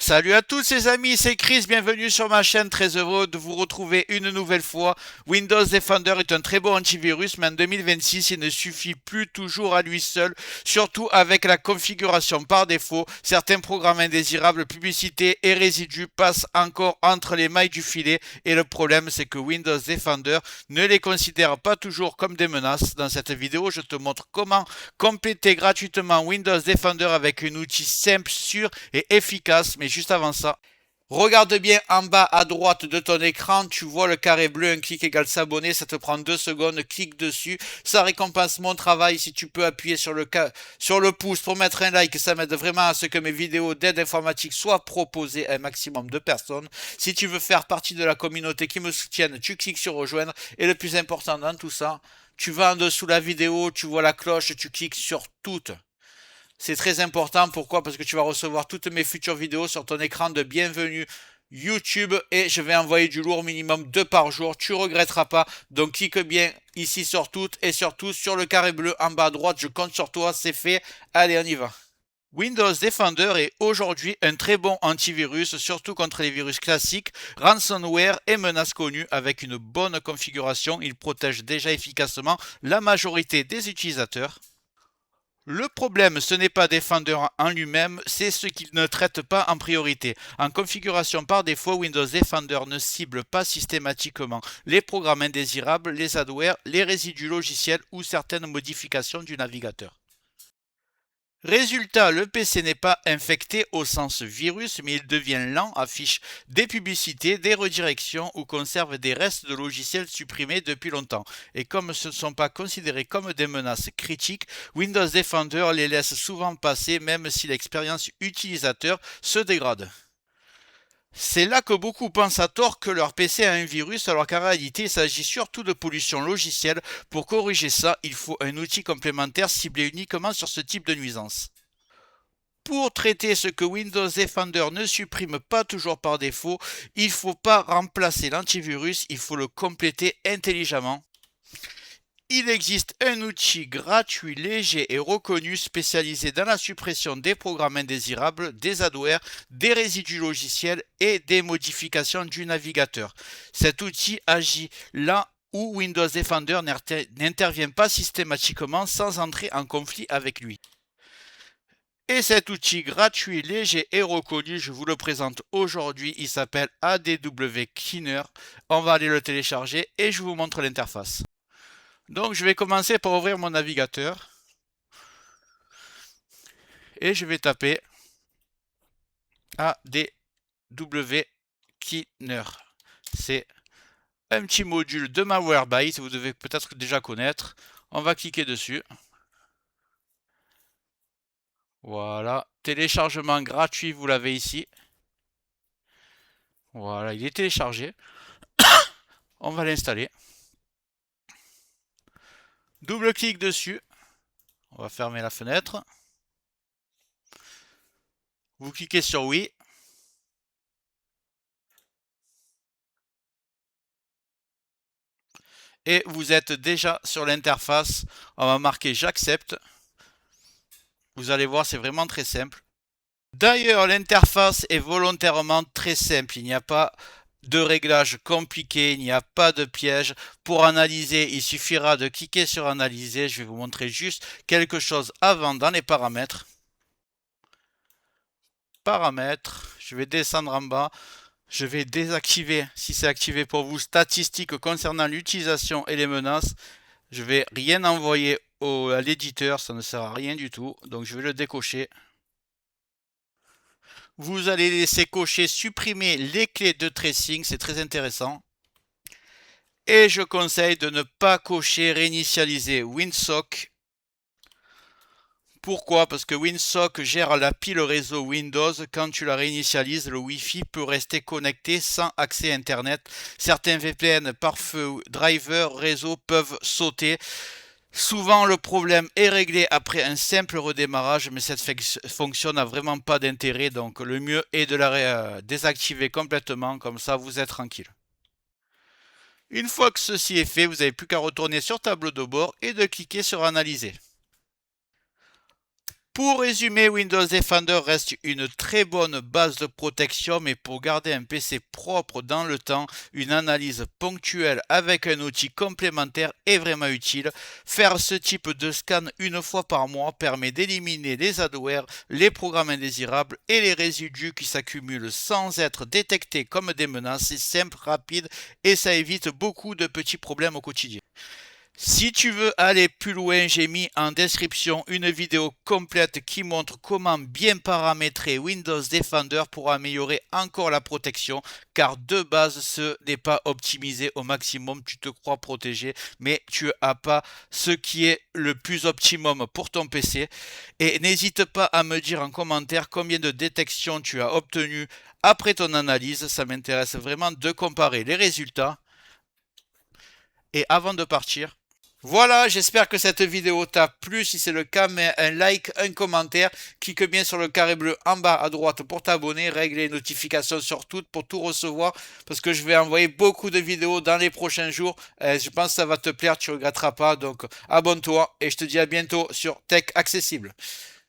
Salut à tous les amis, c'est Chris, bienvenue sur ma chaîne, très heureux de vous retrouver une nouvelle fois. Windows Defender est un très bon antivirus, mais en 2026, il ne suffit plus toujours à lui seul, surtout avec la configuration par défaut. Certains programmes indésirables, publicités et résidus passent encore entre les mailles du filet, et le problème c'est que Windows Defender ne les considère pas toujours comme des menaces. Dans cette vidéo, je te montre comment compléter gratuitement Windows Defender avec un outil simple, sûr et efficace, mais juste avant ça, regarde bien en bas à droite de ton écran, tu vois le carré bleu, un clic égale s'abonner, ça te prend 2 secondes, clique dessus, ça récompense mon travail. Si tu peux appuyer sur le pouce pour mettre un like, ça m'aide vraiment à ce que mes vidéos d'aide informatique soient proposées à un maximum de personnes. Si tu veux faire partie de la communauté qui me soutienne, tu cliques sur rejoindre, et le plus important dans tout ça, tu vas en dessous de la vidéo, tu vois la cloche, tu cliques sur toutes. C'est très important, pourquoi? Parce que tu vas recevoir toutes mes futures vidéos sur ton écran de bienvenue YouTube, et je vais envoyer du lourd, minimum 2 par jour, tu regretteras pas. Donc clique bien ici sur toutes, et surtout sur le carré bleu en bas à droite, je compte sur toi, c'est fait. Allez, on y va. Windows Defender est aujourd'hui un très bon antivirus, surtout contre les virus classiques, ransomware et menaces connues. Avec une bonne configuration, il protège déjà efficacement la majorité des utilisateurs. Le problème, ce n'est pas Defender en lui-même, c'est ce qu'il ne traite pas en priorité. En configuration par défaut, Windows Defender ne cible pas systématiquement les programmes indésirables, les adwares, les résidus logiciels ou certaines modifications du navigateur. Résultat, le PC n'est pas infecté au sens virus, mais il devient lent, affiche des publicités, des redirections ou conserve des restes de logiciels supprimés depuis longtemps. Et comme ce ne sont pas considérés comme des menaces critiques, Windows Defender les laisse souvent passer même si l'expérience utilisateur se dégrade. C'est là que beaucoup pensent à tort que leur PC a un virus, alors qu'en réalité il s'agit surtout de pollution logicielle. Pour corriger ça, il faut un outil complémentaire ciblé uniquement sur ce type de nuisance. Pour traiter ce que Windows Defender ne supprime pas toujours par défaut, il ne faut pas remplacer l'antivirus, il faut le compléter intelligemment. Il existe un outil gratuit, léger et reconnu spécialisé dans la suppression des programmes indésirables, des adwares, des résidus logiciels et des modifications du navigateur. Cet outil agit là où Windows Defender n'intervient pas systématiquement sans entrer en conflit avec lui. Et cet outil gratuit, léger et reconnu, je vous le présente aujourd'hui, il s'appelle ADW Cleaner. On va aller le télécharger et je vous montre l'interface. Donc je vais commencer par ouvrir mon navigateur et je vais taper ADW Cleaner. C'est un petit module de Malwarebytes, vous devez peut-être déjà connaître. On va cliquer dessus. Voilà, téléchargement gratuit, vous l'avez ici. Voilà, il est téléchargé. On va l'installer. Double-clic dessus. On va fermer la fenêtre. Vous cliquez sur oui. Et vous êtes déjà sur l'interface. On va marquer j'accepte. Vous allez voir, c'est vraiment très simple. D'ailleurs, l'interface est volontairement très simple. Il n'y a pas de réglage compliqué, il n'y a pas de piège. Pour analyser, il suffira de cliquer sur analyser. Je vais vous montrer juste quelque chose avant dans les paramètres. Paramètres, je vais descendre en bas. Je vais désactiver, si c'est activé pour vous, statistiques concernant l'utilisation et les menaces. Je vais rien envoyer à l'éditeur, ça ne sert à rien du tout. Donc je vais le décocher. Vous allez laisser cocher supprimer les clés de tracing, c'est très intéressant. Et je conseille de ne pas cocher réinitialiser Winsock. Pourquoi? Parce que Winsock gère la pile réseau Windows. Quand tu la réinitialises, le Wi-Fi peut rester connecté sans accès Internet. Certains VPN, pare-feu, drivers, réseau peuvent sauter. Souvent, le problème est réglé après un simple redémarrage, mais cette fonction n'a vraiment pas d'intérêt. Donc, le mieux est de la désactiver complètement. Comme ça, vous êtes tranquille. Une fois que ceci est fait, vous n'avez plus qu'à retourner sur tableau de bord et de cliquer sur Analyser. Pour résumer, Windows Defender reste une très bonne base de protection, mais pour garder un PC propre dans le temps, une analyse ponctuelle avec un outil complémentaire est vraiment utile. Faire ce type de scan une fois par mois permet d'éliminer les adwares, les programmes indésirables et les résidus qui s'accumulent sans être détectés comme des menaces. C'est simple, rapide et ça évite beaucoup de petits problèmes au quotidien. Si tu veux aller plus loin, j'ai mis en description une vidéo complète qui montre comment bien paramétrer Windows Defender pour améliorer encore la protection, car de base ce n'est pas optimisé au maximum. Tu te crois protégé, mais tu n'as pas ce qui est le plus optimum pour ton PC. Et n'hésite pas à me dire en commentaire combien de détections tu as obtenu après ton analyse. Ça m'intéresse vraiment de comparer les résultats. Et avant de partir, voilà, j'espère que cette vidéo t'a plu. Si c'est le cas, mets un like, un commentaire, clique bien sur le carré bleu en bas à droite pour t'abonner, règle les notifications sur toutes pour tout recevoir, parce que je vais envoyer beaucoup de vidéos dans les prochains jours. Je pense que ça va te plaire, tu ne regretteras pas. Donc abonne-toi et je te dis à bientôt sur Tech Accessible.